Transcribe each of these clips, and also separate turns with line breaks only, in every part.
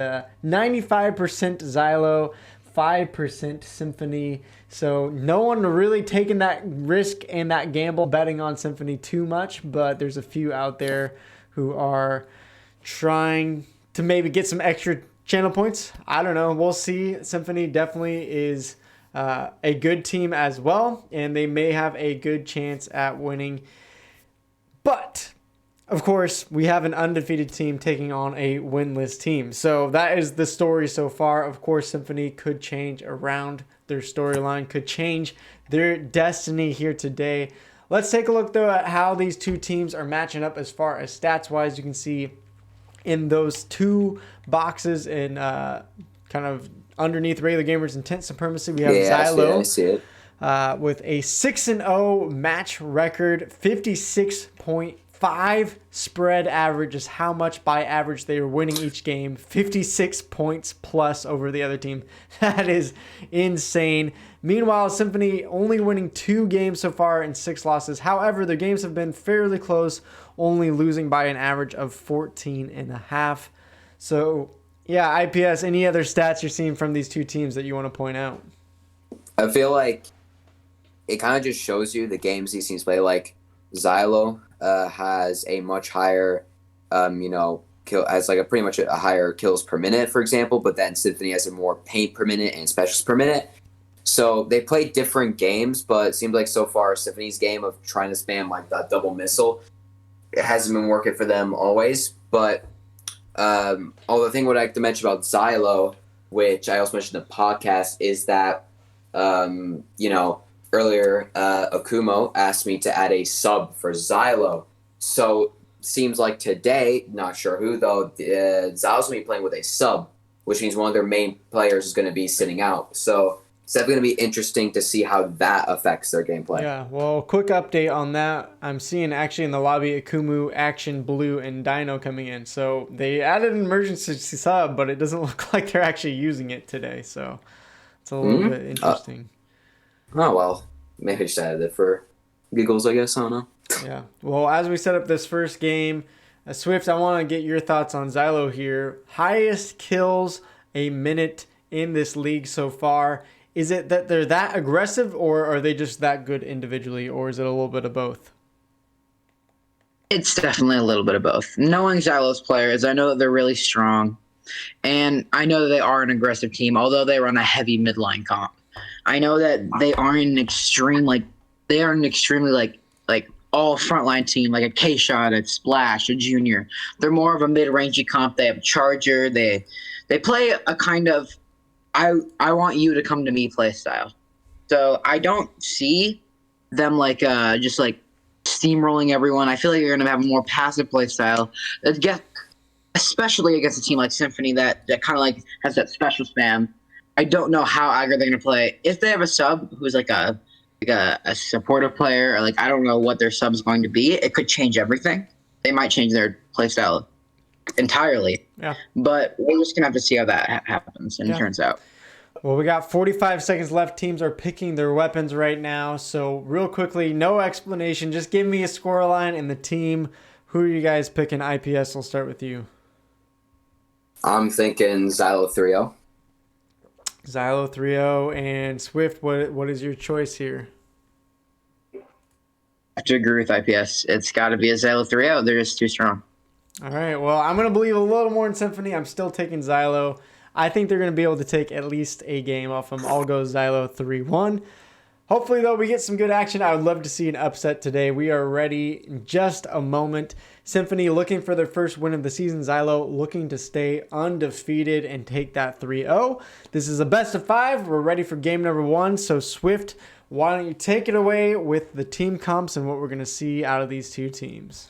95% Xylo, 5% Symphony. So no one really taking that risk and that gamble betting on Symphony too much, but there's a few out there who are trying to maybe get some extra channel points. I don't know. We'll see. Symphony definitely is a good team as well, and they may have a good chance at winning. But of course, we have an undefeated team taking on a winless team. So that is the story so far. Of course, Symphony could change around. Their storyline could change their destiny here today. Let's take a look, though, at how these two teams are matching up as far as stats-wise. You can see in those two boxes in kind of underneath regular gamers intent supremacy, we have Xylo.
I see it.
With a 6-0 match record, 56.5 spread average is how much by average they are winning each game. 56 points plus over the other team. That is insane. Meanwhile, Symphony only winning 2 games so far and 6 losses. However, their games have been fairly close, only losing by an average of 14.5. So, yeah, IPS, any other stats you're seeing from these two teams that you want to point out?
I feel like it kind of just shows you the games these teams play. Like Xylo has a much higher, kill, has like a pretty much a higher kills per minute, for example. But then Symphony has a more paint per minute and specials per minute. So they play different games, but it seems like so far Symphony's game of trying to spam like that double missile, it hasn't been working for them always. But the thing what I like to mention about Xylo, which I also mentioned in the podcast, is that earlier, Akumo asked me to add a sub for Xylo. So seems like today, not sure who though, Xylo's going to be playing with a sub, which means one of their main players is going to be sitting out. So it's definitely going to be interesting to see how that affects their gameplay.
Yeah, well, quick update on that. I'm seeing actually in the lobby Akumu, Action, Blue, and Dino coming in. So they added an emergency sub, but it doesn't look like they're actually using it today. So it's a little bit interesting.
Oh, well, maybe I just added it for giggles, I guess. I don't know.
Yeah. Well, as we set up this first game, Swift, I want to get your thoughts on Xylo here. Highest kills a minute in this league so far. Is it that they're that aggressive, or are they just that good individually, or is it a little bit of both?
It's definitely a little bit of both. Knowing Xylo's players, I know that they're really strong, and I know that they are an aggressive team, although they run a heavy midline comp. I know that they are an extremely all frontline team, like a K-Shot, a Splash, a Junior. They're more of a mid-rangey comp. They have a Charger. They play a kind of I want you to come to me play style. So I don't see them just steamrolling everyone. I feel like you're going to have a more passive play style, especially against a team like Symphony that kind of like has that special spam. I don't know how aggro they're going to play. If they have a sub who's like a supportive player, or I don't know what their sub's going to be, it could change everything. They might change their play style entirely.
Yeah.
But we're just going to have to see how that happens and turns out.
Well, we got 45 seconds left. Teams are picking their weapons right now. So real quickly, no explanation. Just give me a scoreline and the team. Who are you guys picking? IPS, we'll start with you.
I'm thinking Xylo 3-0.
Xylo 3-0. And Swift, what is your choice here?
I have to agree with IPS. It's got to be a Xylo 3-0. They're just too strong.
All right. Well, I'm going to believe a little more in Symphony. I'm still taking Xylo. I think they're going to be able to take at least a game off them. I'll go Xylo 3-1. Hopefully, though, we get some good action. I would love to see an upset today. We are ready in just a moment. Symphony looking for their first win of the season. Xylo looking to stay undefeated and take that 3-0. This is a best of 5. We're ready for game number 1. So, Swift, why don't you take it away with the team comps and what we're going to see out of these two teams.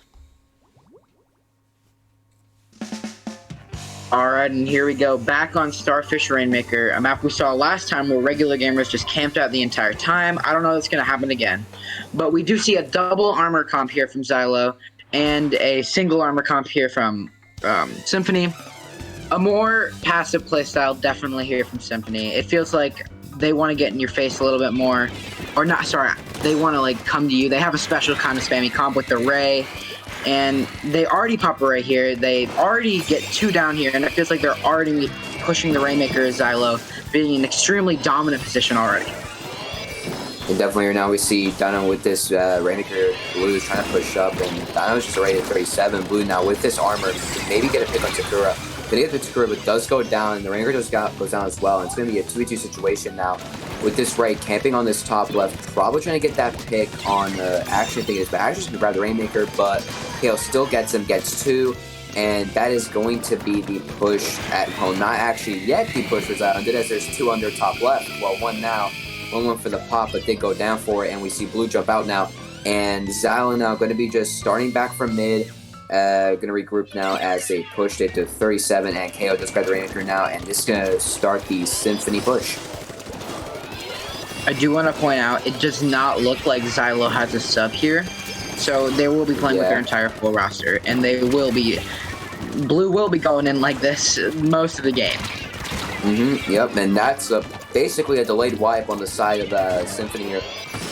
All right, and here we go. Back on Starfish Rainmaker, a map we saw last time where regular gamers just camped out the entire time. I don't know if it's going to happen again. But we do see a double armor comp here from Xylo and a single armor comp here from Symphony. A more passive playstyle definitely here from Symphony. It feels like they want to get in your face a little bit more. Or not, sorry, they want to come to you. They have a special kind of spammy comp with the Ray. and they already pop right here. They already get 2 down here, and it feels like they're already pushing the Rainmaker as Xylo, being in an extremely dominant position already.
And definitely right now we see Dino with this Rainmaker. Blue is trying to push up, and Dino's just already at 37. Blue now with this armor can maybe get a pick on Sakura. Gonna get the Sakura, but does go down, and the Rainmaker goes down as well. And it's gonna be a 2v2 situation now with this Ray camping on this top left, probably trying to get that pick on Action. I think it is, but Action's gonna grab the Rainmaker, but Kale still gets him, gets 2. And that is going to be the push at home. Not actually yet the push for Xylo, as there's 2 on their top left. Well, 1 now. 1 for the pop, but did go down for it, and we see Blue jump out now. And Xylo now going to be just starting back from mid. Going to regroup now as they pushed it to 37, and KO just got the Rainmaker now, and this is going to start the Symphony push.
I do want to point out, it does not look like Xylo has a sub here. So they will be playing with their entire full roster, and they will be... Blue will be going in like this most of the game.
Yep, and that's basically a delayed wipe on the side of Symphony here.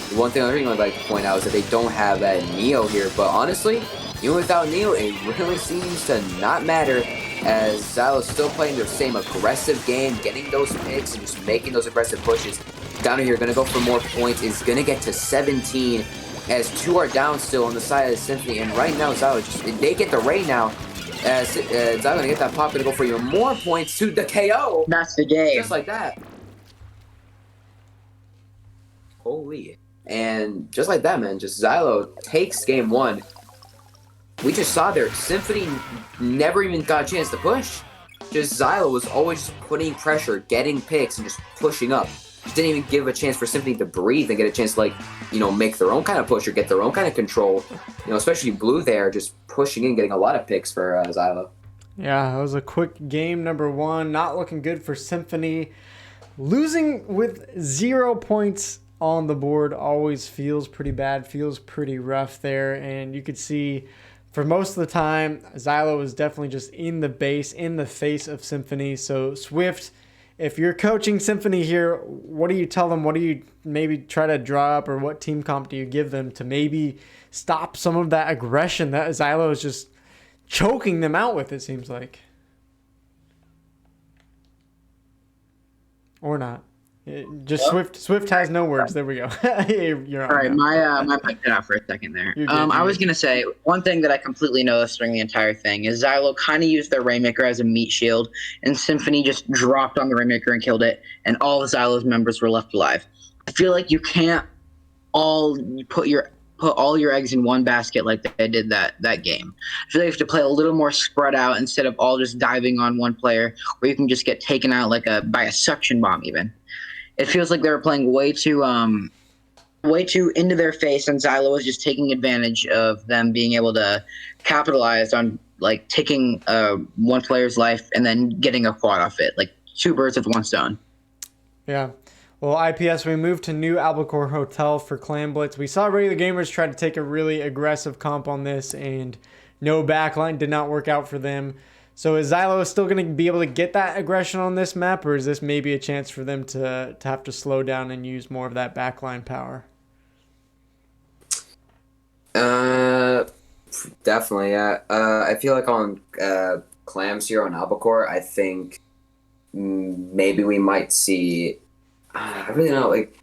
The one thing I'd like to point out is that they don't have Neo here, but honestly, even without Neo, it really seems to not matter, as Xylo's still playing their same aggressive game, getting those picks and just making those aggressive pushes. Down here, going to go for more points, is going to get to 17, as 2 are down still on the side of the Symphony, and right now Xylo just, they get the Ray now, as Xylo going to get that pop, going to go for even more points to the KO.
That's the game.
Just like that. Holy. And just like that, man, just Xylo takes game 1. We just saw there, Symphony never even got a chance to push. Just Xylo was always putting pressure, getting picks, and just pushing up. Just didn't even give a chance for Symphony to breathe and get a chance to, like, you know, make their own kind of push or get their own kind of control. You know, especially Blue there, just pushing in, getting a lot of picks for Xylo.
Yeah, it was a quick game number 1. Not looking good for Symphony. Losing with 0 points on the board always feels pretty bad, feels pretty rough there. And you could see for most of the time, Xylo was definitely just in the base, in the face of Symphony. So Swift, if you're coaching Symphony here, what do you tell them? What do you maybe try to draw up, or what team comp do you give them to maybe stop some of that aggression that Xylo is just choking them out with, it seems like? Or not. Swift has no words. There we go. You're on.
All right, my mic cut out for a second there. I was gonna say one thing that I completely noticed during the entire thing is Xylo kind of used their Rainmaker as a meat shield, and Symphony just dropped on the Rainmaker and killed it, and all of Xylo's members were left alive. I feel like you can't all put all your eggs in one basket like they did that game. I feel like you have to play a little more spread out instead of all just diving on one player, where you can just get taken out by a suction bomb even. It feels like they were playing way too into their face, and Xylo was just taking advantage of them being able to capitalize on, like, taking one player's life and then getting a quad off it, like 2 birds with 1 stone.
Yeah. Well, IPS, we moved to New Albacore Hotel for Clan Blitz. We saw regular gamers try to take a really aggressive comp on this, and no backline did not work out for them. So is Xylo still going to be able to get that aggression on this map, or is this maybe a chance for them to have to slow down and use more of that backline power?
Definitely, yeah. I feel like on Clams here on Albacore, I think maybe we might see... I really don't know, like...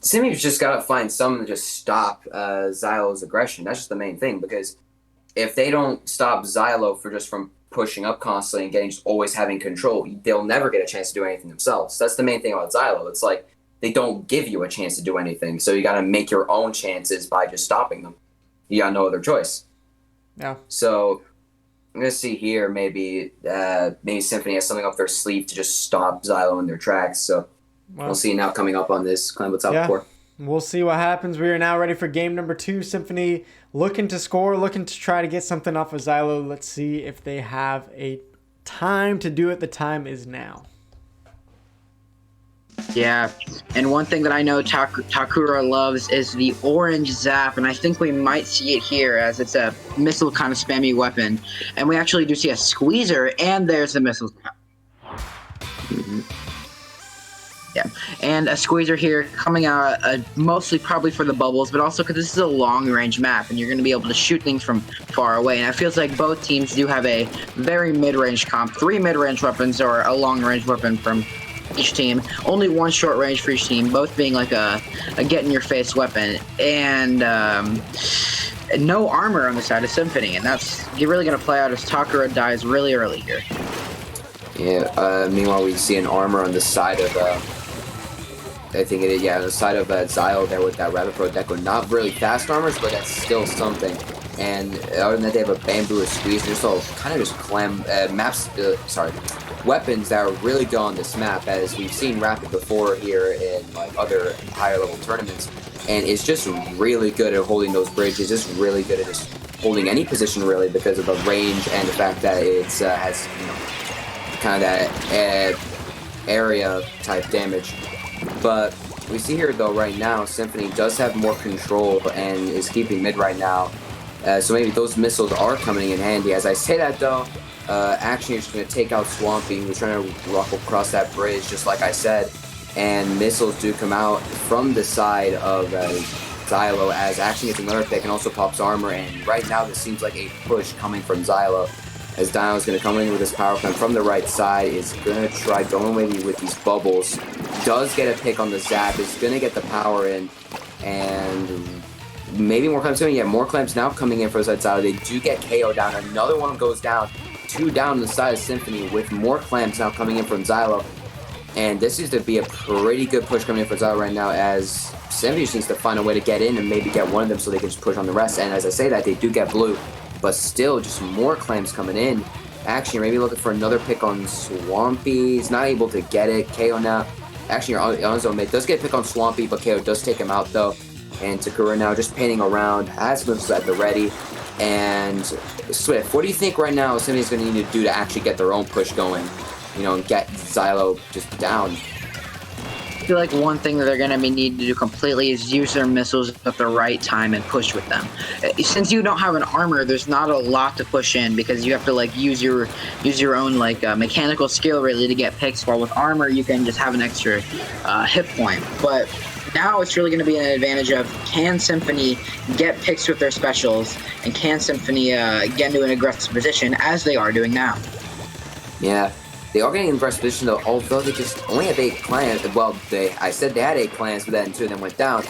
Simmy's just got to find something to just stop Xylo's aggression. That's just the main thing, because if they don't stop Xylo from pushing up constantly and just always having control, they'll never get a chance to do anything themselves. That's the main thing about Xylo. It's like they don't give you a chance to do anything, so you got to make your own chances by just stopping them. You got no other choice.
Yeah.
So I'm gonna see here maybe Symphony has something up their sleeve to just stop Xylo in their tracks. So we'll see now coming up on this Clan Blitz Albacore.
We'll see what happens. We are now ready for game number 2. Symphony looking to score, looking to try to get something off of Xylo. Let's see if they have a time to do it. The time is now.
Yeah, and one thing that I know Takura loves is the orange zap, and I think we might see it here as it's a missile kind of spammy weapon. And we actually do see a squeezer, and there's the missile zap. Yeah, and a squeezer here coming out mostly probably for the bubbles, but also because this is a long-range map and you're going to be able to shoot things from far away. And it feels like both teams do have a very mid-range comp. 3 mid-range weapons or a long-range weapon from each team. Only 1 short range for each team, both being like a get-in-your-face weapon. And no armor on the side of Symphony, and that's really going to play out as Takara dies really early here.
Yeah, meanwhile, we see an armor on the side of, I think it is, yeah, the side of Xylo there with that Rapid Pro Deco. Not really fast armors, but that's still something. And other than that, they have a bamboo, a squeeze. There's all kind of just weapons that are really good on this map, as we've seen Rapid before here in like other higher level tournaments. And it's just really good at holding those bridges. Just really good at just holding any position really because of the range and the fact that it's has kind of that area type damage. But we see here though right now Symphony does have more control and is keeping mid right now. So maybe those missiles are coming in handy. As I say that though, Action is going to take out Swampy, who's trying to rock across that bridge just like I said. And missiles do come out from the side of Xylo as Action gets another pick and also pops armor. And right now this seems like a push coming from Xylo. As Dino's going to come in with his power plant from the right side, is going to try going maybe with these bubbles. Does get a pick on the zap, is going to get the power in, and maybe more clamps coming. Yeah, more clamps now coming in for the side. They do get KO down. Another one goes down. 2 down on the side of Symphony with more clamps now coming in from Xylo. And this is to be a pretty good push coming in for Xylo right now, as Symphony just needs to find a way to get in and maybe get one of them so they can just push on the rest. And as I say that, they do get blue. But still, just more clamps coming in. Actually, maybe looking for another pick on Swampy. He's not able to get it. KO now. Actually, on his own mid. Does get a pick on Swampy, but KO does take him out, though. And Takura now just painting around. Has missiles at the ready. And Swift, what do you think right now Symphony's going to need to do to actually get their own push going? You know, and get Xylo just down?
I feel like one thing that they're going to need to do completely is use their missiles at the right time and push with them. Since you don't have an armor, there's not a lot to push in because you have to like use your own like mechanical skill really to get picks. While with armor, you can just have an extra hit point. But now it's really going to be an advantage of can Symphony get picks with their specials and can Symphony get into an aggressive position as they are doing now.
Yeah. They are getting in aggressive position though, although they just only have 8 clans. Well, I said they had 8 clans, but then 2 of them went down.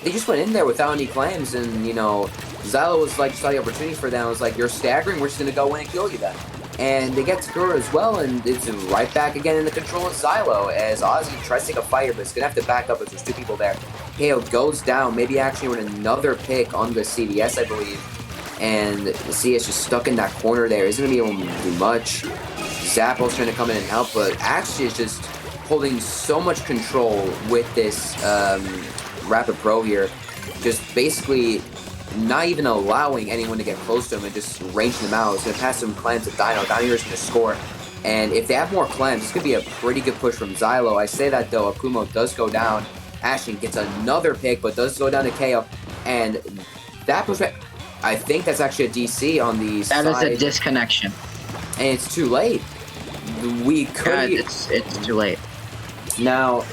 They just went in there without any clans, and you know, Xylo was like, saw the opportunity for them. It was like, you're staggering, we're just gonna go in and kill you then. And they get Takura as well, and it's right back again in the control of Xylo as Ozzy tries to take a fire, but it's gonna have to back up as there's 2 people there. KO goes down, maybe actually with another pick on the CDS, I believe. And the CS just stuck in that corner there. Isn't gonna be able to do much. Zappo's trying to come in and help, but Action is just holding so much control with this Rapid Pro here. Just basically not even allowing anyone to get close to him and just ranging them out. It's going to pass some clams to Dino. Dino here is going to score. And if they have more clams, this could be a pretty good push from Xylo. I say that though, Akumo does go down. Ashton gets another pick, but does go down to KO. And that push, I think that's actually a DC on the side.
That is a disconnection.
And it's too late. We could.
It's too late.
Now,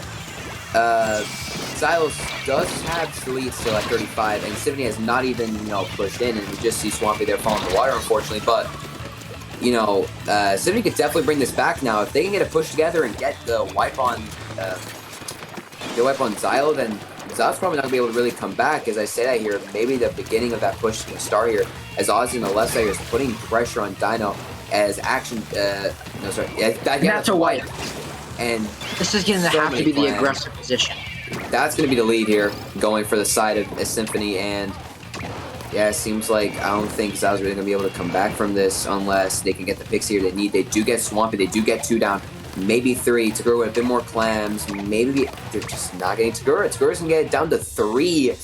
Xylo does have the lead still at 35, and Symphony has not even, pushed in, and we just see Swampy there falling in the water, unfortunately. But, Symphony could definitely bring this back now. If they can get a push together and get the wipe on Xylo, then Xylo's probably not going to be able to really come back. As I say that here, maybe the beginning of that push is going to start here, as Ozzy on the left side is putting pressure on Dino, as Action,
that's a wipe.
And
this is going to have to be the aggressive position.
That's going to be the lead here, going for the side of a Symphony, and yeah, it seems like I don't think Xylo's really going to be able to come back from this unless they can get the picks here they need. They do get Swampy, they do get 2 down, maybe 3. Takura with a bit more clams, maybe they're just not getting Takura. Takura's going to get it down to 3.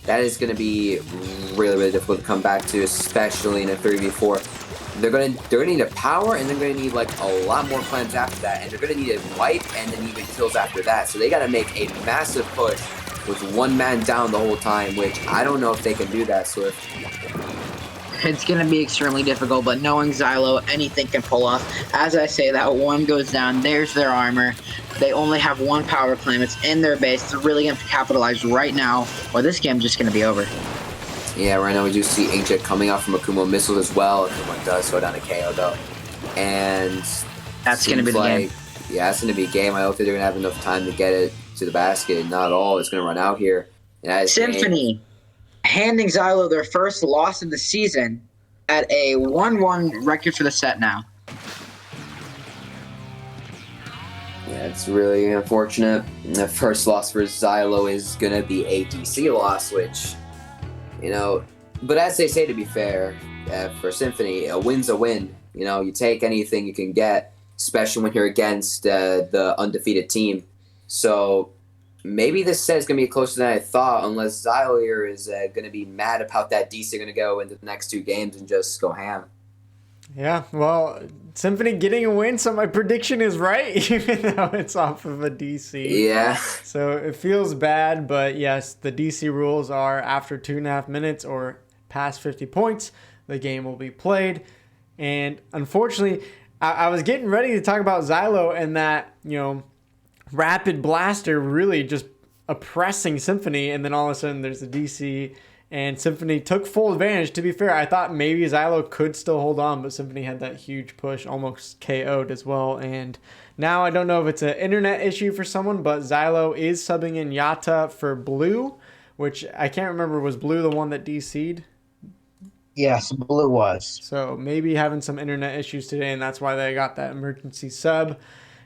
That is going to be really, really difficult to come back to, especially in a 3v4. They're gonna need a power, and they're gonna need like a lot more clams after that, and they're gonna need a wipe and then even kills after that. So they gotta make a massive push with 1 man down the whole time, which I don't know if they can do that, Swift.
It's gonna be extremely difficult, but knowing Xylo, anything can pull off. As I say, that 1 goes down, there's their armor. They only have one power claim. It's in their base. They're really going to capitalize right now, or this game's just going to be over.
Yeah, right now we do see Inkjet coming out from Akumo missiles as well. Akumo does go down to KO though. And
that's going to be the game.
Yeah, that's going to be a game. I don't think they're going to have enough time to get it to the basket. Not at all. It's going to run out here.
Symphony handing Xylo their first loss of the season at a 1-1 record for the set now.
Yeah, it's really unfortunate. The first loss for Xylo is going to be a DC loss, which, you know, but as they say, to be fair, for Symphony, a win's a win. You know, you take anything you can get, especially when you're against the undefeated team. So maybe this set is going to be closer than I thought, unless Xylo here is going to be mad about that DC going to go into the next 2 games and just go ham.
Yeah, well, Symphony getting a win, so my prediction is right, even though it's off of a DC.
Yeah.
So it feels bad, but yes, the DC rules are after 2.5 minutes or past 50 points, the game will be played. And unfortunately, I was getting ready to talk about Xylo and that, Rapid Blaster really just oppressing Symphony, and then all of a sudden there's the DC, and Symphony took full advantage. To be fair, I thought maybe Xylo could still hold on, but Symphony had that huge push, almost KO'd as well. And now I don't know if it's an internet issue for someone, but Xylo is subbing in Yata for Blue, which I can't remember, was Blue the one that DC'd?
Yes, Blue was.
So maybe having some internet issues today, and that's why they got that emergency sub.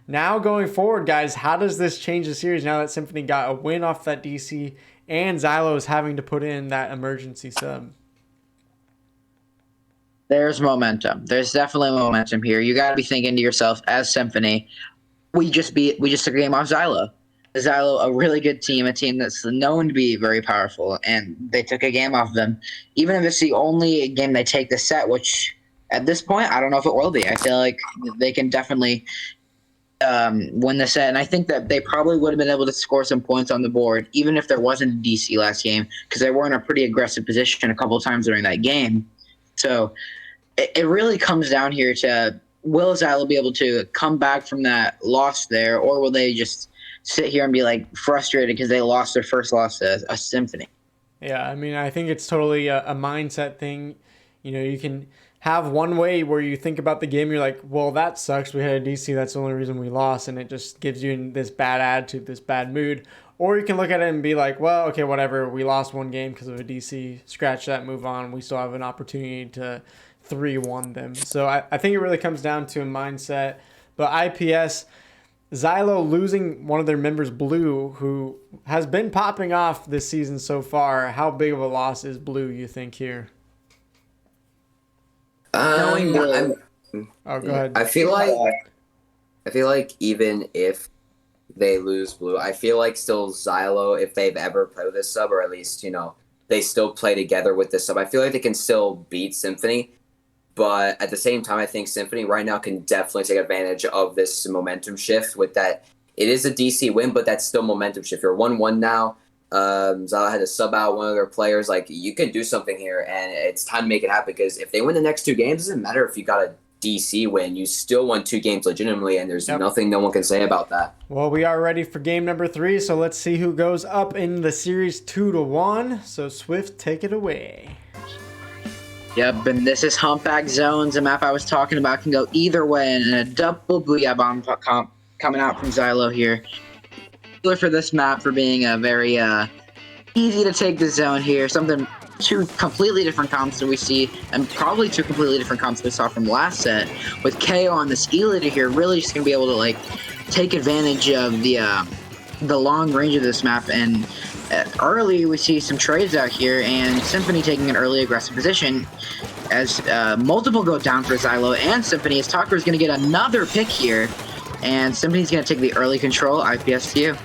Now going forward, guys, how does this change the series now that Symphony got a win off that DC and Xylo is having to put in that emergency sub?
There's momentum. There's definitely momentum here. You got to be thinking to yourself, as Symphony, we just took a game off Xylo. Xylo, a really good team, a team that's known to be very powerful, and they took a game off them. Even if it's the only game they take this set, which at this point, I don't know if it will be. I feel like they can definitely win the set, and I think that they probably would have been able to score some points on the board, even if there wasn't a DC last game, because they were in a pretty aggressive position a couple of times during that game. So it really comes down here to, will Xylo be able to come back from that loss there, or will they just sit here and be like frustrated because they lost their first loss to a Symphony?
Yeah, I mean, I think it's totally a mindset thing. You can have one way where you think about the game, you're like, well, that sucks. We had a DC, that's the only reason we lost, and it just gives you this bad attitude, this bad mood. Or you can look at it and be like, well, okay, whatever, we lost one game because of a DC, scratch that, move on. We still have an opportunity to 3-1 them. So I think it really comes down to a mindset. But IPS, Xylo losing one of their members, Blue, who has been popping off this season so far. How big of a loss is Blue, you think, here? Go ahead.
I feel like even if they lose Blue, I feel like still Xylo, if they've ever played with this sub, or at least, they still play together with this sub, I feel like they can still beat Symphony. But at the same time, I think Symphony right now can definitely take advantage of this momentum shift with that. It is a DC win, but that's still momentum shift. You're 1-1 now. Xylo had to sub out one of their players. Like, you can do something here, and it's time to make it happen, because if they win the next 2 games, it doesn't matter if you got a DC win. You still won 2 games legitimately, and there's nothing no one can say about that.
Well, we are ready for game number 3, so let's see who goes up in the series 2-1. So, Swift, take it away.
Yep, and this is Humpback Zones, a map I was talking about. Can go either way, and a double Booyah Bomb coming out from Xylo here. For this map for being a very easy to take the zone here. 2 completely different comps that we see, and probably 2 completely different comps we saw from last set. With KO on the ski leader here, really just gonna be able to take advantage of the long range of this map. And early we see some trades out here, and Symphony taking an early aggressive position as multiple go down for Xylo and Symphony. As Tucker is gonna get another pick here, and Symphony's gonna take the early control. IPS to you.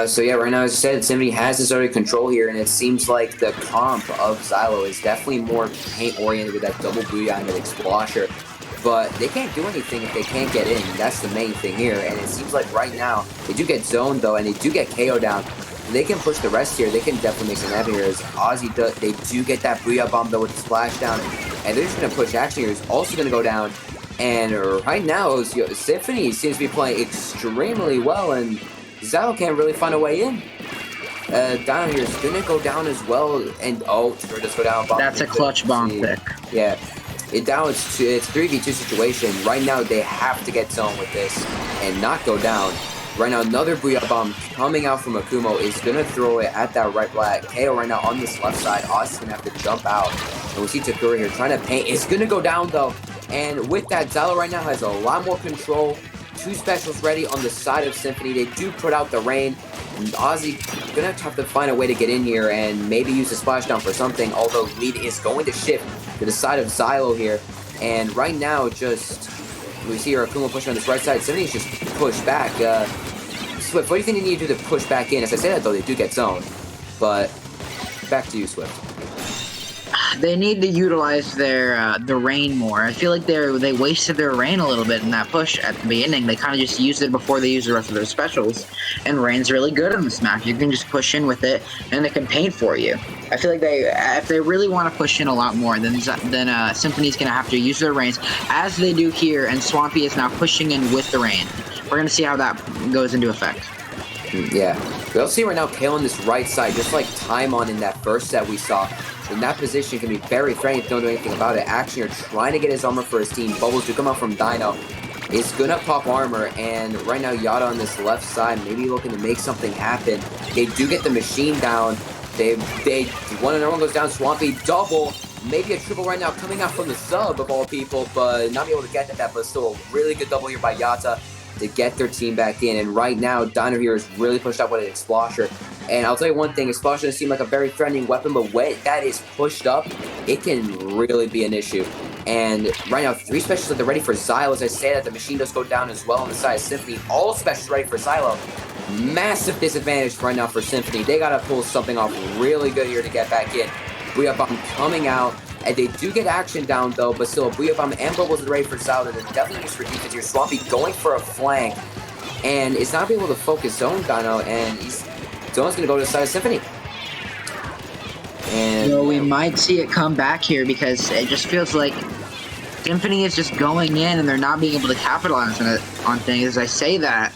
So yeah, right now, as I said, Symphony has this early control here, and it seems like the comp of Xylo is definitely more paint-oriented with that double Booyah and that Explosher. But they can't do anything if they can't get in. That's the main thing here, and it seems like right now, they do get zoned, though, and they do get KO down. They can push the rest here. They can definitely make some heavy here. As Ozzy does, they do get that Booyah Bomb, though, with the splashdown, and they're just going to push action here. He's also going to go down. And right now, Symphony seems to be playing extremely well, and Xylo can't really find a way in. Down here is gonna go down as well, and Trigger does go down.
That's a clutch bomb pick.
Yeah, it's 3v2 situation. Right now, they have to get zone with this and not go down. Right now, another Booyah Bomb coming out from Akumo is going to throw it at that right flag. KO right now on this left side. Oz is going to have to jump out. And we see Takura here trying to paint. It's going to go down, though. And with that, Xylo right now has a lot more control. 2 specials ready on the side of Symphony. They do put out the rain. And Ozzy going to have to find a way to get in here and maybe use a splashdown for something. Although lead is going to shift to the side of Xylo here. And right now, we see our Akumo pushing on this right side. Symphony's just pushed back. Swift, what do you think they need to do to push back in? As I say that, though, they do get zoned. But back to you, Swift.
They need to utilize their the rain more. I feel like they wasted their rain a little bit in that push at the beginning. They kind of just used it before they used the rest of their specials. And rain's really good on this map. You can just push in with it, and it can paint for you. I feel like if they really want to push in a lot more, then Symphony's going to have to use their rains, as they do here, and Swampy is now pushing in with the rain. We're going to see how that goes into effect.
Yeah. We'll see right now, Kale on this right side, just like Taimon in that first set we saw. In that position can be very threatening if you don't do anything about it. Action, you're trying to get his armor for his team. Bubbles do come out from Dino. Is gonna pop armor, and right now Yada on this left side, maybe looking to make something happen. They do get the machine down. One and everyone goes down. Swampy double, maybe a triple right now coming out from the sub of all people, but not be able to get that. But still a really good double here by Yata to get their team back in. And right now, Dino here is really pushed up with an Explosher. And I'll tell you one thing, Explosion doesn't seem like a very threatening weapon, but when that is pushed up, it can really be an issue. And right now, 3 specials that they're ready for Xylo. As I say that, the machine does go down as well on the side of Symphony. All specials ready for Xylo. Massive disadvantage right now for Symphony. They got to pull something off really good here to get back in. Booyah Bomb coming out. And they do get action down, though, but still, Booyah Bomb and Bubbles are ready for Xylo. They're definitely used for defense here. Swampy going for a flank. And is not able to focus zone Dino, and Zone's going to go to the side of Symphony. And
we might see it come back here because it just feels like Symphony is just going in and they're not being able to capitalize on things. As I say that,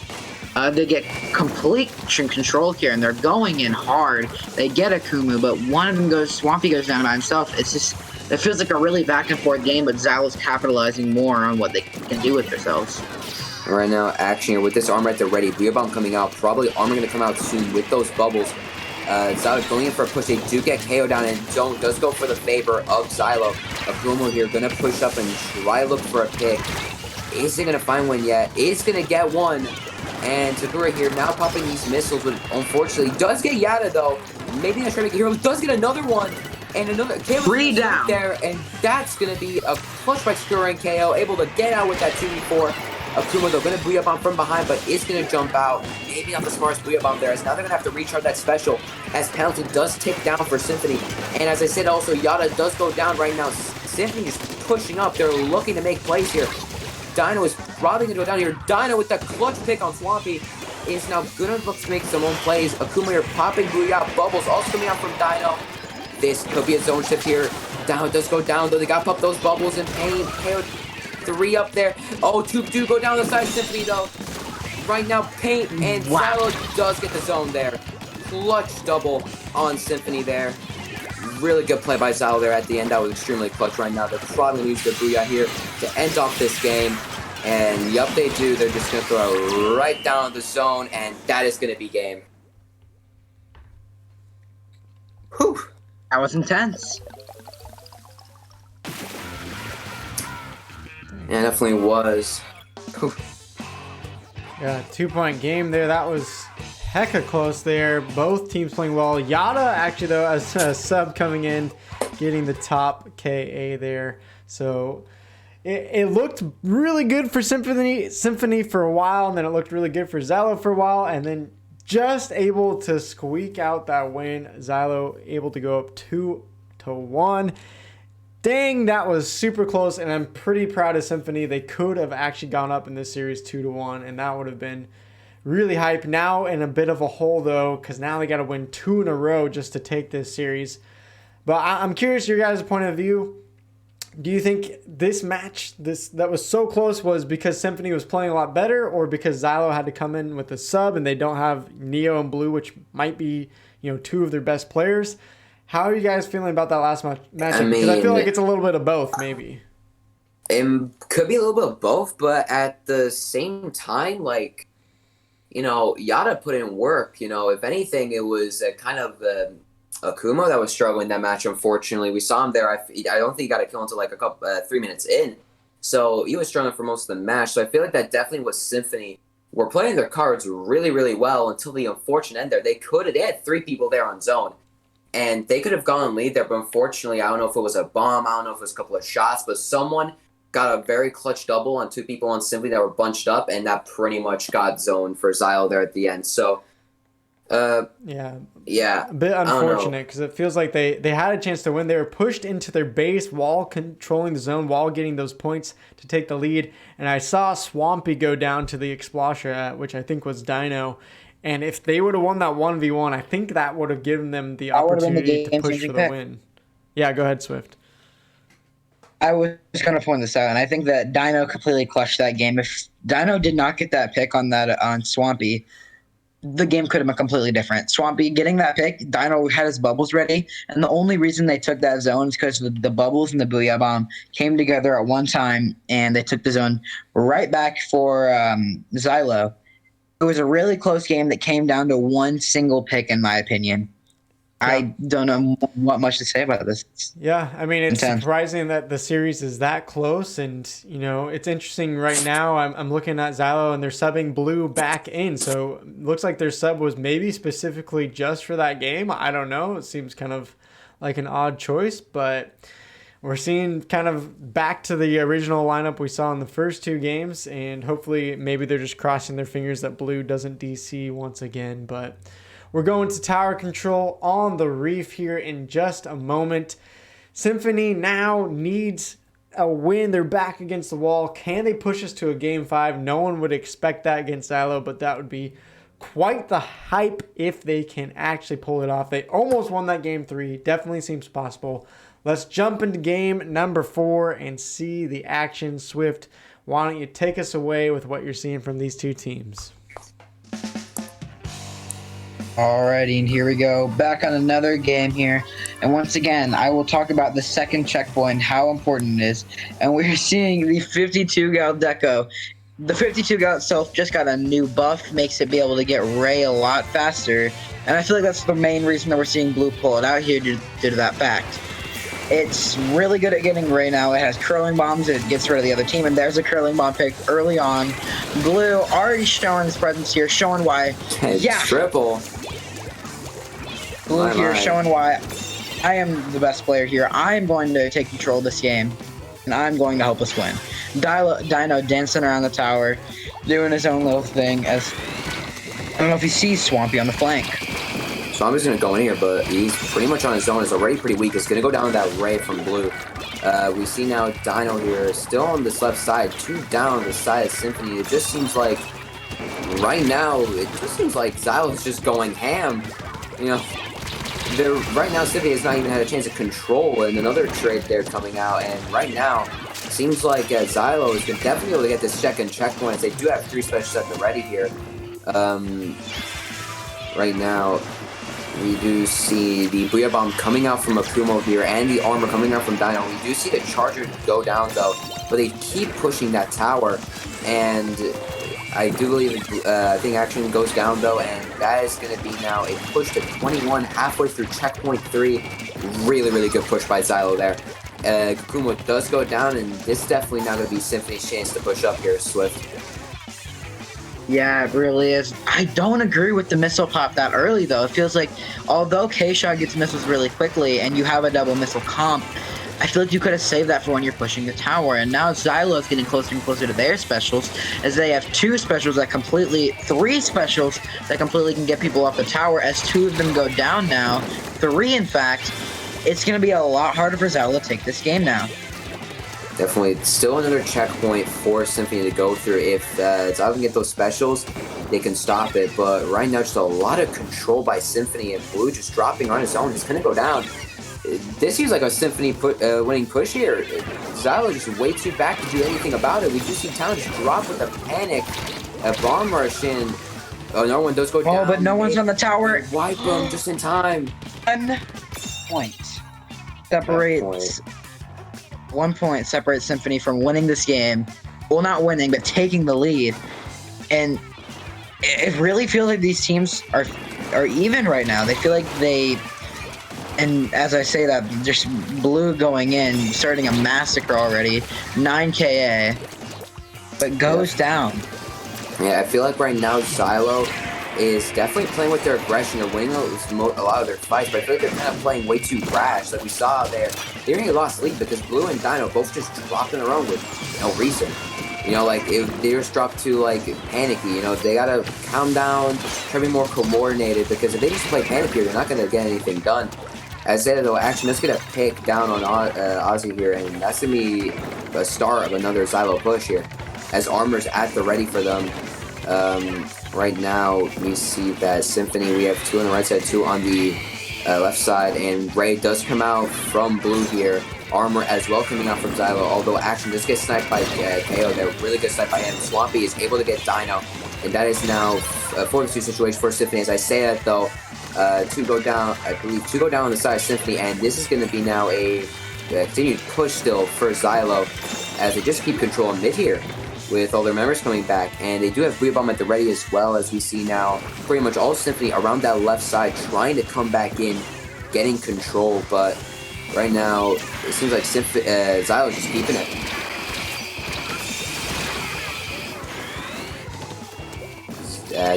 they get complete control here and they're going in hard. They get a Kumu, but one of them Swampy goes down by himself. It feels like a really back and forth game, but Xylo's capitalizing more on what they can do with themselves.
Right now, action here with this armor at the ready. Booyah Bomb coming out. Probably armor going to come out soon with those bubbles. Xylo going in for a push. They do get KO down, and Zone does go for the favor of Xylo. Akumo here going to push up and try to look for a pick. Isn't going to find one yet. Is going to get one. And Takura here now popping these missiles, but unfortunately does get Yada, though. Maybe not trying to get Hero. Does get another one. And another
three down
there, and that's going to be a clutch by Takura and KO. Able to get out with that 2v4. Akuma, though, going to Booyah Bomb from behind, but is going to jump out. Maybe not the smartest Booyah Bomb there, as now they're going to have to recharge that special, as penalty does tick down for Symphony. And as I said, also, Yada does go down right now. Symphony is pushing up. They're looking to make plays here. Dino is probably going to go down here. Dino with the clutch pick on Swampy is now going to look to make some own plays. Akuma here popping Booyah. Bubbles also coming out from Dino. This could be a zone shift here. Dino does go down, though. They got to pop those bubbles in pain. KO 3 up there. Oh, 2 do go down the side of Symphony, though. Right now, paint, and Xylo does get the zone there. Clutch double on Symphony there. Really good play by Xylo there at the end. That was extremely clutch right now. They're probably going to use their Booyah here to end off this game. And yup, they do. They're just going to throw right down the zone, and that is going to be game. Whew.
That was intense.
Yeah, it definitely was. Whew.
Yeah, 2-point game there. That was hecka close there. Both teams playing well. Yada, actually, though, as a sub coming in, getting the top KA there. So it looked really good for Symphony for a while, and then it looked really good for Xylo for a while, and then just able to squeak out that win. Xylo able to go up 2-1. Dang, that was super close, and I'm pretty proud of Symphony. They could have actually gone up in this series 2-1, and that would have been really hype. Now in a bit of a hole, though, because now they got to win 2 in a row just to take this series. But I'm curious your guys' point of view. Do you think this match, that was so close, was because Symphony was playing a lot better, or because Xylo had to come in with a sub and they don't have Neo and Blue, which might be, two of their best players? How are you guys feeling about that last matchup? Because I feel like it's a little bit of both, maybe.
It could be a little bit of both, but at the same time, like, Yada put in work. If anything, it was a kind of Akuma that was struggling that match. Unfortunately, we saw him there. I don't think he got a kill until like 3 minutes in, so he was struggling for most of the match. So I feel like that definitely was Symphony. Were playing their cards really, really well until the unfortunate end there. They had 3 people there on zone, and they could have gone lead there. But unfortunately, I don't know if it was a bomb, I don't know if it was a couple of shots, but someone got a very clutch double on 2 people on Symphony that were bunched up, and that pretty much got zoned for Xylo there at the end. So, yeah,
a bit unfortunate because it feels like they had a chance to win. They were pushed into their base while controlling the zone, while getting those points to take the lead. And I saw Swampy go down to the Explosion, which I think was Dino. And if they would have won that 1v1, I think that would have given them the opportunity to push for the win. Yeah, go ahead, Swift.
I was going to point this out, and I think that Dino completely clutched that game. If Dino did not get that pick on Swampy, the game could have been completely different. Swampy getting that pick, Dino had his bubbles ready, and the only reason they took that zone is because the bubbles and the Booyah Bomb came together at one time, and they took the zone right back for Xylo. It was a really close game that came down to one single pick, in my opinion. I don't know what much to say about this.
Yeah, I mean, it's surprising that the series is that close, and it's interesting right now. I'm looking at Xylo, and they're subbing Blue back in, so it looks like their sub was maybe specifically just for that game. I don't know. It seems kind of like an odd choice, but we're seeing kind of back to the original lineup we saw in the first 2 games, and hopefully maybe they're just crossing their fingers that Blue doesn't DC once again, but we're going to tower control on the Reef here in just a moment. Symphony now needs a win. They're back against the wall. Can they push us to a Game 5? No one would expect that against Xylo, but that would be quite the hype if they can actually pull it off. They almost won that Game 3. Definitely seems possible. Let's jump into game number 4 and see the action. Swift, why don't you take us away with what you're seeing from these 2 teams?
Alrighty, and here we go. Back on another game here. And once again, I will talk about the second checkpoint, how important it is. And we're seeing the 52 gal deco. The 52 gal itself just got a new buff, makes it be able to get Ray a lot faster. And I feel like that's the main reason that we're seeing Blue pull it out here due to that fact. It's really good at getting Ray now. It has curling bombs. It gets rid of the other team. And there's a curling bomb pick early on. Blue already showing his presence here, showing why.
Triple.
Blue here showing why I am the best player here. I am going to take control of this game, and I'm going to help us win. Dino dancing around the tower, doing his own little thing. As I don't know if he sees Swampy on the flank.
Swampy's going to go in here, but he's pretty much on his own. He's already pretty weak. He's going to go down to that Ray from Blue. We see now Dino here, still on this left side, 2 down on the side of Symphony. It just seems like, right now, Xylo's just going ham. Right now, Symphony has not even had a chance to control, and another trade there coming out. And right now, it seems like Xylo is definitely able to get this second checkpoint. They do have 3 special sets already here. Right now, we do see the Booyah Bomb coming out from Akuma here, and the armor coming out from Dino. We do see the Charger go down, though, but they keep pushing that tower, and I do believe I think action goes down, though, and that is going to be now a push to 21 halfway through checkpoint 3. Really, really good push by Xylo there. Akuma does go down, and this is definitely not going to be Symphony's chance to push up here, Swift.
Yeah, it really is. I don't agree with the missile pop that early, though. It feels like, although K-Shot gets missiles really quickly, and you have a double missile comp, I feel like you could have saved that for when you're pushing the tower. And now Xylo is getting closer and closer to their specials, as they have 3 specials that completely can get people off the tower, as 2 of them go down now. 3, in fact. It's going to be a lot harder for Xylo to take this game now.
Definitely still another checkpoint for Symphony to go through. If Xylo can get those specials, they can stop it. But right now, just a lot of control by Symphony, and Blue just dropping on his own. He's going to go down. this seems like a Symphony winning push here. Xylo just way too back to do anything about it. We do see Town just drop with a panic. A bomb rush in. Oh, no one does go down.
Oh, but no one's on the tower.
Wipe them just in time.
1 point separates. 1 point separates Symphony from winning this game. Well, not winning, but taking the lead. And it really feels like these teams are even right now. They feel like they. And as I say that, just Blue going in, starting a massacre already. 9 KA. But goes down.
Yeah, I feel like right now Xylo is definitely playing with their aggression. They're winning a lot of their fights, but I feel like they're kind of playing way too rash. Like we saw there, they really lost lead because Blue and Dino both just dropped in a row with no reason. You know, like they just dropped to like panicky. You know, they gotta calm down, try to be more coordinated because if they just play panicky, they're not gonna get anything done. As I said though, actually, let's get a pick down on Ozzy here, and that's gonna be the start of another Xylo push here. As Armor's at the ready for them. Right now, we see that Symphony, we have 2 on the right side, 2 on the left side, and Ray does come out from Blue here. Armor as well coming out from Xylo, although Action does get sniped by KO there. Really good snipe by him. Swampy is able to get Dino, and that is now a 4-2 situation for Symphony. As I say that though, 2 go down, I believe 2 go down on the side of Symphony, and this is going to be now a continued push still for Xylo as they just keep control in mid here with all their members coming back, and they do have Blue Bomb at the ready as well, as we see now pretty much all Symphony around that left side trying to come back in, getting control, but right now it seems like Xylo just keeping it.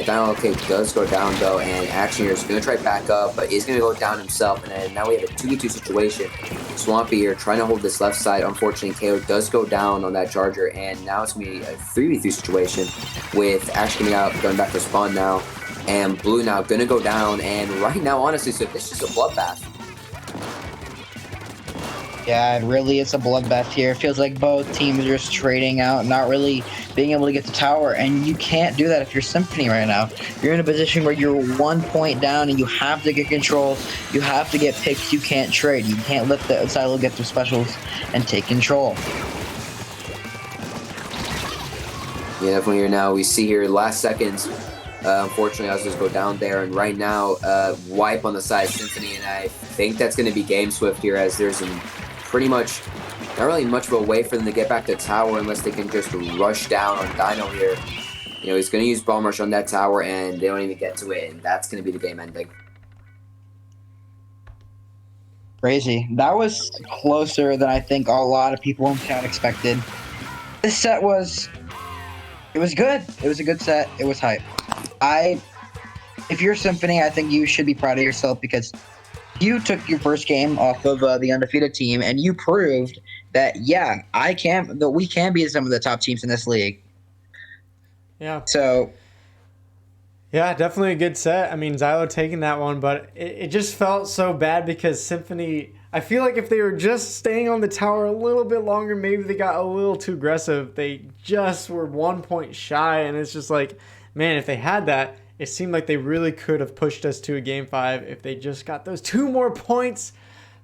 Dino does go down though, and Action here is going to try back up, but he's going to go down himself, and then now we have a 2v2 situation. Swampy here trying to hold this left side. Unfortunately, KO does go down on that charger, and now it's going to be a 3v3 situation with Action coming out, going back to spawn now, and Blue now going to go down, and right now, honestly, so this is just a bloodbath.
Yeah, it really is a bloodbath here. It feels like both teams are just trading out, not really being able to get the tower, and you can't do that if you're Symphony right now. You're in a position where you're 1 point down, and you have to get control. You have to get picks. You can't trade. You can't let the Xylo get their specials and take control.
Yeah, definitely here now. We see here last seconds. Unfortunately, I'll just go down there, and right now, wipe on the side of Symphony, and I think that's going to be Game Swift here, as there's pretty much not really much of a way for them to get back to tower unless they can just rush down on Dino here. You know, he's going to use Bomb Rush on that tower, and they don't even get to it, and that's going to be the game ending.
Crazy. That was closer than I think a lot of people in chat expected. This set was... It was good. It was a good set. It was hype. If you're Symphony, I think you should be proud of yourself because you took your first game off of the undefeated team, and you proved that, yeah, we can be some of the top teams in this league.
Yeah.
So...
Yeah, definitely a good set. I mean, Xylo taking that one, but it just felt so bad because Symphony... I feel like if they were just staying on the tower a little bit longer, maybe they got a little too aggressive. They just were 1 point shy, and it's just like, man, if they had that, it seemed like they really could have pushed us to a Game 5 if they just got those 2 more points.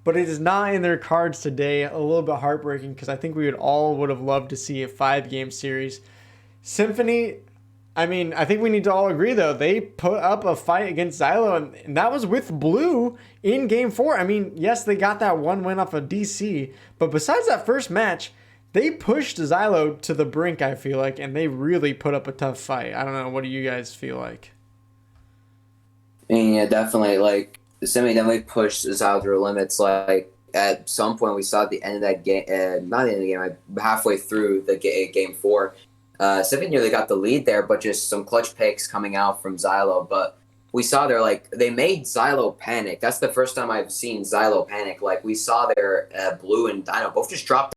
But it is not in their cards today. A little bit heartbreaking because I think we would have loved to see a 5-game series. Symphony... I mean, I think we need to all agree, though. They put up a fight against Xylo, and that was with Blue in Game 4. I mean, yes, they got that 1 win off of DC, but besides that first match, they pushed Xylo to the brink, I feel like, and they really put up a tough fight. I don't know. What do you guys feel like?
I mean, yeah, definitely. Like, the Symphony definitely pushed Xylo to their limits. Like, at some point, we saw at the end of that game, not the end of the game, like halfway through the Game 4, Symphony nearly got the lead there, but just some clutch picks coming out from Xylo. But we saw there, like, they made Xylo panic. That's the first time I've seen Xylo panic. Like, we saw there, Blue and Dino both just dropped